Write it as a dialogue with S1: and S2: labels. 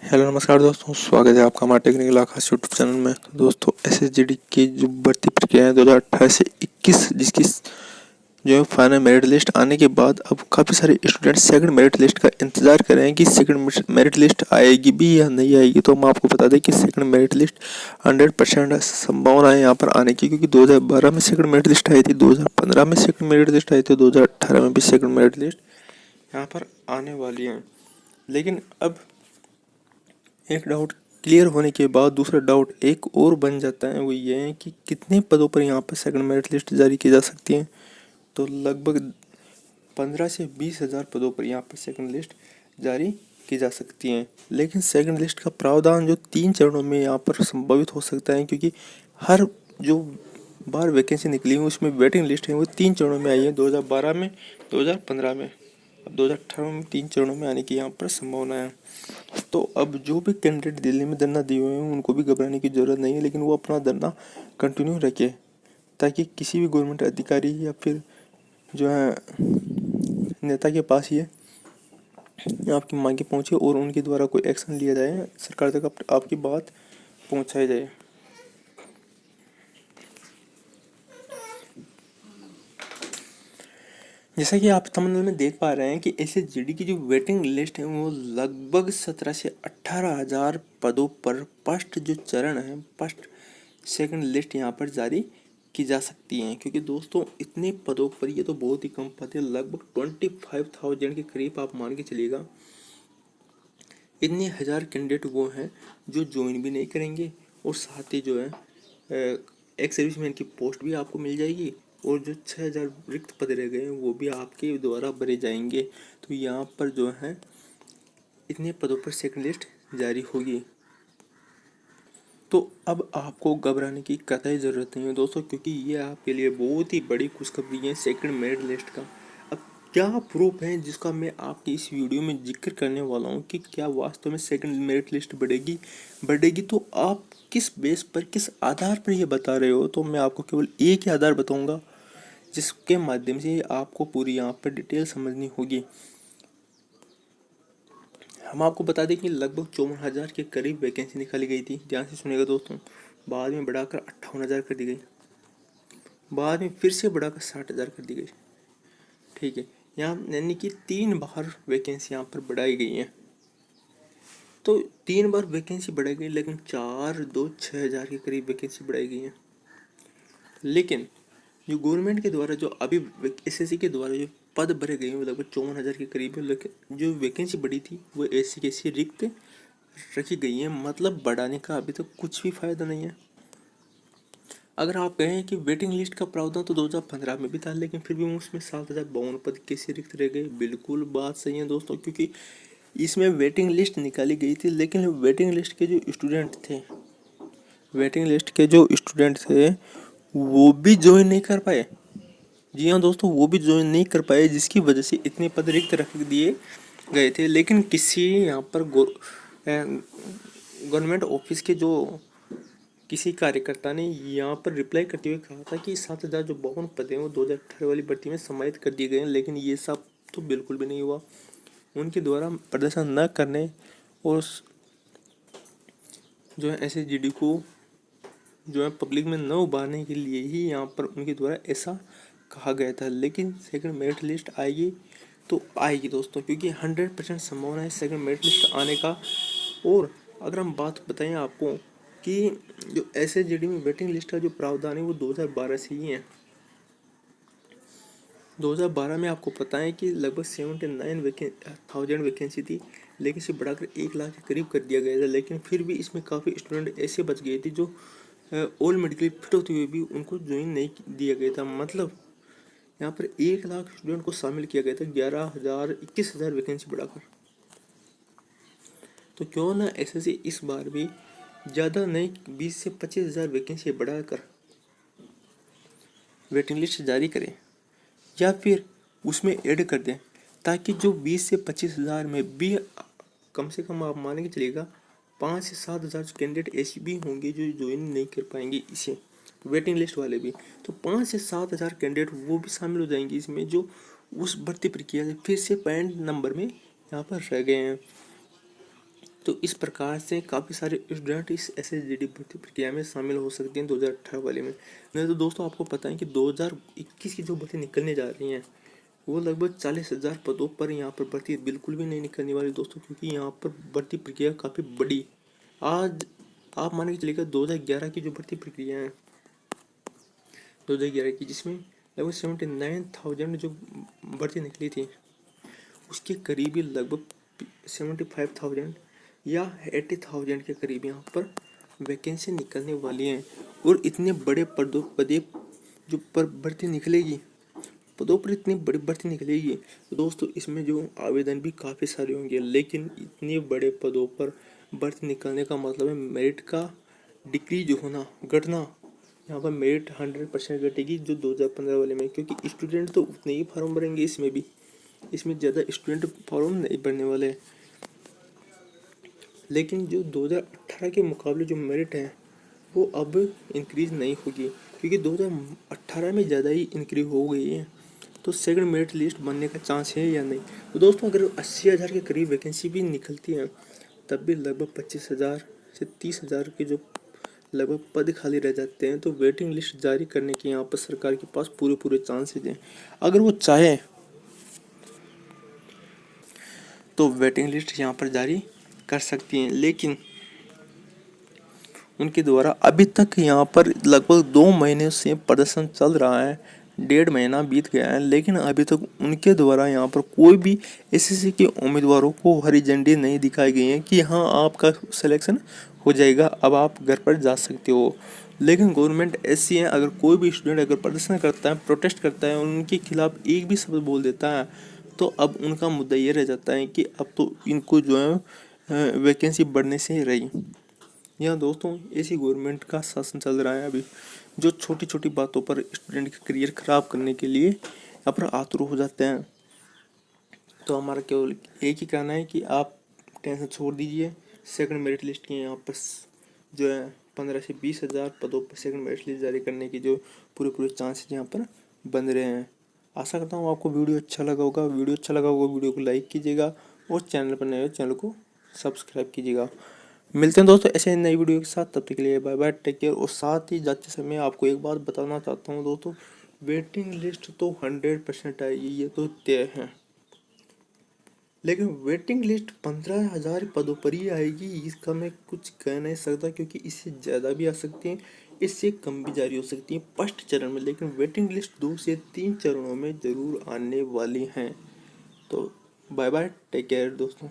S1: Hello नमस्कार दोस्तों, स्वागत है आपका हमारे टेक्निकल आकाश यूट्यूब चैनल में। तो दोस्तों एसएसजीडी की जो भर्ती प्रक्रिया है 2028 से 21, जिसकी जो है फाइनल मेरिट लिस्ट आने के बाद अब काफ़ी सारे स्टूडेंट सेकंड मेरिट लिस्ट का इंतजार कर रहे हैं कि सेकंड मेरिट लिस्ट आएगी भी या नहीं आएगी। तो हम आपको बता दें कि सेकंड मेरिट लिस्ट 100% संभावना है यहाँ पर आने की, क्योंकि 2012 में सेकंड मेरिट लिस्ट आई थी, 2015 में सेकंड मेरिट लिस्ट आई थी, 2018 में भी सेकंड मेरिट लिस्ट यहाँ पर आने वाली है। लेकिन अब एक डाउट क्लियर होने के बाद दूसरा डाउट एक और बन जाता है, वो ये है कि कितने पदों पर यहाँ पर सेकंड मेरिट लिस्ट जारी की जा सकती है। तो लगभग 15 से 20 हज़ार पदों पर यहाँ पर सेकंड लिस्ट जारी की जा सकती हैं। लेकिन सेकंड लिस्ट का प्रावधान जो 3 चरणों में यहाँ पर संभावित हो सकता है, क्योंकि हर जो बार वैकेंसी निकली हुई उसमें वेटिंग लिस्ट है वो 3 चरणों में आई है, 2012 में, 2015 में, अब 2018 में 3 चरणों में आने की यहाँ पर संभावना है। तो अब जो भी कैंडिडेट दिल्ली में धरना दिए हुए हैं उनको भी घबराने की ज़रूरत नहीं है, लेकिन वो अपना धरना कंटिन्यू रखे, ताकि किसी भी गवर्नमेंट अधिकारी या फिर जो है नेता के पास ये आपकी मांगे पहुंचे और उनके द्वारा कोई एक्शन लिया जाए, सरकार तक आपकी बात पहुंचाई जाए। जैसा कि आप थंबनेल में देख पा रहे हैं कि एसएसजीडी की जो वेटिंग लिस्ट है वो लगभग 17 से 18 हज़ार पदों पर फर्स्ट जो चरण है, फर्स्ट सेकंड लिस्ट यहाँ पर जारी की जा सकती हैं। क्योंकि दोस्तों इतने पदों पर ये तो बहुत ही कम पद है, लगभग 25,000 के करीब आप मान के चलिएगा। इतने हज़ार कैंडिडेट वो हैं जो ज्वाइन भी नहीं करेंगे, और साथ ही जो है एक सर्विसमैन की पोस्ट भी आपको मिल जाएगी, और जो 6,000 रिक्त पद रह गए हैं वो भी आपके द्वारा भरे जाएंगे। तो यहाँ पर जो है इतने पदों पर सेकंड लिस्ट जारी होगी। तो अब आपको घबराने की कतई ज़रूरत नहीं है दोस्तों, क्योंकि ये आपके लिए बहुत ही बड़ी खुशखबरी है सेकंड मेरिट लिस्ट का। अब क्या प्रूफ है जिसका मैं आपकी इस वीडियो में जिक्र करने वाला हूँ कि क्या वास्तव में सेकंड मेरिट लिस्ट बढ़ेगी तो आप किस बेस पर, किस आधार पर ये बता रहे हो। तो मैं आपको केवल एक ही आधार बताऊँगा जिसके माध्यम से आपको पूरी यहाँ पर डिटेल समझनी होगी। हम आपको बता दें कि लगभग 54,000 के करीब वैकेंसी निकाली गई थी, ध्यान से सुनिएगा दोस्तों। बाद में बढ़ाकर 58,000 कर दी गई, बाद में फिर से बढ़ाकर 60,000 कर दी गई। ठीक है, यहाँ यानी कि 3 बार वैकेंसी यहाँ पर बढ़ाई गई है। तो 3 बार वैकेंसी बढ़ाई गई, लेकिन 6,000 के करीब वैकेंसी बढ़ाई गई है। लेकिन जो गवर्नमेंट के द्वारा जो अभी एसएससी के द्वारा जो पद भरे गए हैं वो लगभग 54,000 के करीब है, लेकिन जो वैकेंसी बढ़ी थी वो एससी के सी रिक्त रखी गई है। मतलब बढ़ाने का अभी तक कुछ भी फायदा नहीं है। अगर आप कहें कि वेटिंग लिस्ट का प्रावधान तो 2015 में भी था, लेकिन फिर भी उसमें 7,052 पद कैसे रिक्त रह गए। बिल्कुल बात सही है दोस्तों, क्योंकि इसमें वेटिंग लिस्ट निकाली गई थी, लेकिन वेटिंग लिस्ट के जो स्टूडेंट थे, वेटिंग लिस्ट के जो स्टूडेंट थे वो भी ज्वाइन नहीं कर पाए। जी हाँ दोस्तों, वो भी ज्वाइन नहीं कर पाए, जिसकी वजह से इतने पद रिक्त रख दिए गए थे। लेकिन किसी यहाँ पर गवर्नमेंट ऑफिस के जो किसी कार्यकर्ता ने यहाँ पर रिप्लाई करते हुए कहा था कि 7,052 पद हैं वो 2018 वाली भर्ती में समाहित कर दिए गए हैं। लेकिन ये सब तो बिल्कुल भी नहीं हुआ। उनके द्वारा प्रदर्शन न करने और जो है एसएसजीडी को जो है पब्लिक में न उभारने के लिए ही यहाँ पर उनके द्वारा ऐसा कहा गया था। लेकिन सेकंड मेरिट लिस्ट आएगी तो आएगी दोस्तों, क्योंकि 100% संभावना है सेकंड मेरिट लिस्ट आने का। और अगर हम बात बताएं आपको कि जो एसएसजीडी में वेटिंग लिस्ट का जो प्रावधान है वो 2012 से ही है। 2012 में आपको पता है कि लगभग 79,000 वैकेंसी थी, लेकिन इसे बढ़ाकर 1 लाख के करीब कर दिया गया था। लेकिन फिर भी इसमें काफ़ी स्टूडेंट ऐसे बच गए थे जो ऑल मेडिकली फिट होते हुए भी उनको ज्वाइन नहीं दिया गया था। मतलब यहाँ पर 1 लाख स्टूडेंट को शामिल किया गया था 21,000 वैकेंसी बढ़ाकर। तो क्यों ना एसएससी इस बार भी ज़्यादा नहीं, 20 से 25,000 वैकेंसी बढ़ाकर वेटिंग लिस्ट जारी करें, या फिर उसमें ऐड कर दें, ताकि जो 20 से 25,000 में भी कम से कम आप मानेंगे चलिएगा 5 से 7,000 कैंडिडेट ऐसे भी होंगे जो ज्वाइन नहीं कर पाएंगे इसे, वेटिंग लिस्ट वाले भी। तो 5 से 7,000 कैंडिडेट वो भी शामिल हो जाएंगे इसमें, जो उस भर्ती प्रक्रिया से फिर से पैंट नंबर में यहाँ पर रह गए हैं। तो इस प्रकार से काफ़ी सारे स्टूडेंट इस SSGD भर्ती प्रक्रिया में शामिल हो सकते हैं 2018 वाले में। नहीं तो दोस्तों आपको पता है कि 2021 की जो भर्ती निकलने जा रही हैं वो लगभग 40,000 पदों पर यहाँ पर भर्ती बिल्कुल भी नहीं निकलने वाली दोस्तों, क्योंकि यहाँ पर भर्ती प्रक्रिया काफ़ी बड़ी। आज आप मान के चलिएगा 2011 की जो भर्ती प्रक्रिया है 2011 की, जिसमें लगभग 79,000 जो भर्ती निकली थी उसके करीबी लगभग 75,000 या 80,000 के करीब यहाँ पर वैकेंसी निकलने वाली हैं। और इतने बड़े पदे जो पर भर्ती निकलेगी, पदों पर इतनी बड़ी भर्ती निकलेगी तो दोस्तों इसमें जो आवेदन भी काफ़ी सारे होंगे, लेकिन इतने बड़े पदों पर भर्ती निकलने का मतलब है मेरिट का डिक्रीज होना, घटना। यहाँ पर मेरिट 100% घटेगी जो 2015 वाले में, क्योंकि स्टूडेंट तो उतने ही फॉर्म भरेंगे इसमें भी, इसमें ज़्यादा स्टूडेंट फॉर्म नहीं भरने वाले। लेकिन जो 2018 के मुकाबले जो मेरिट है वो अब इंक्रीज नहीं होगी, क्योंकि 2018 में ज़्यादा ही इंक्रीज हो गई है। तो सेकंड मेरिट लिस्ट बनने का चांस है या नहीं? तो दोस्तों अगर 80,000 के करीब वैकेंसी भी निकलती है तब भी लगभग 25,000 से 30,000 के जो लगभग पद खाली रह जाते हैं। तो वेटिंग लिस्ट जारी करने के यहाँ पर सरकार के पास पूरे चांसेज हैं। अगर वो चाहे तो वेटिंग लिस्ट यहाँ पर जारी कर सकती हैं, लेकिन उनके द्वारा अभी तक यहाँ पर लगभग 2 महीने से प्रदर्शन चल रहा है, 1.5 महीना बीत गया है, लेकिन अभी तक उनके द्वारा यहाँ पर कोई भी SSC के उम्मीदवारों को हरी झंडी नहीं दिखाई गई है कि हाँ आपका सिलेक्शन हो जाएगा, अब आप घर पर जा सकते हो। लेकिन गवर्नमेंट ऐसी है, अगर कोई भी स्टूडेंट अगर प्रदर्शन करता है, प्रोटेस्ट करता है, उनके खिलाफ एक भी शब्द बोल देता है तो अब उनका मुद्दा ये रह जाता है कि अब तो इनको जो है वैकेंसी बढ़ने से ही रही। यहाँ दोस्तों ऐसी गवर्नमेंट का शासन चल रहा है अभी, जो छोटी छोटी बातों पर स्टूडेंट का करियर ख़राब करने के लिए यहाँ पर आतुर हो जाते हैं। तो हमारा केवल एक ही कहना है कि आप टेंशन छोड़ दीजिए। सेकंड मेरिट लिस्ट के यहाँ पर जो है 15 से 20,000 पदों पर सेकंड मेरिट लिस्ट जारी करने की जो पूरे चांसेस यहाँ पर बन रहे हैं। आशा करता हूँ आपको वीडियो अच्छा लगा होगा। वीडियो को लाइक कीजिएगा और चैनल पर नए हो चैनल को सब्सक्राइब कीजिएगा। मिलते हैं दोस्तों ऐसे नई वीडियो के साथ, तब तक के लिए बाय बाय, टेक केयर। और साथ ही जाते समय आपको एक बात बताना चाहता हूँ दोस्तों, वेटिंग लिस्ट तो 100% आएगी, ये तो तय है, लेकिन वेटिंग लिस्ट 15,000 पदों पर ही आएगी इसका मैं कुछ कह नहीं सकता, क्योंकि इससे ज़्यादा भी आ सकती हैं, इससे कम भी जारी हो सकती है फर्स्ट चरण में, लेकिन वेटिंग लिस्ट 2 से 3 चरणों में ज़रूर आने वाली हैं। तो बाय बाय, टेक केयर दोस्तों।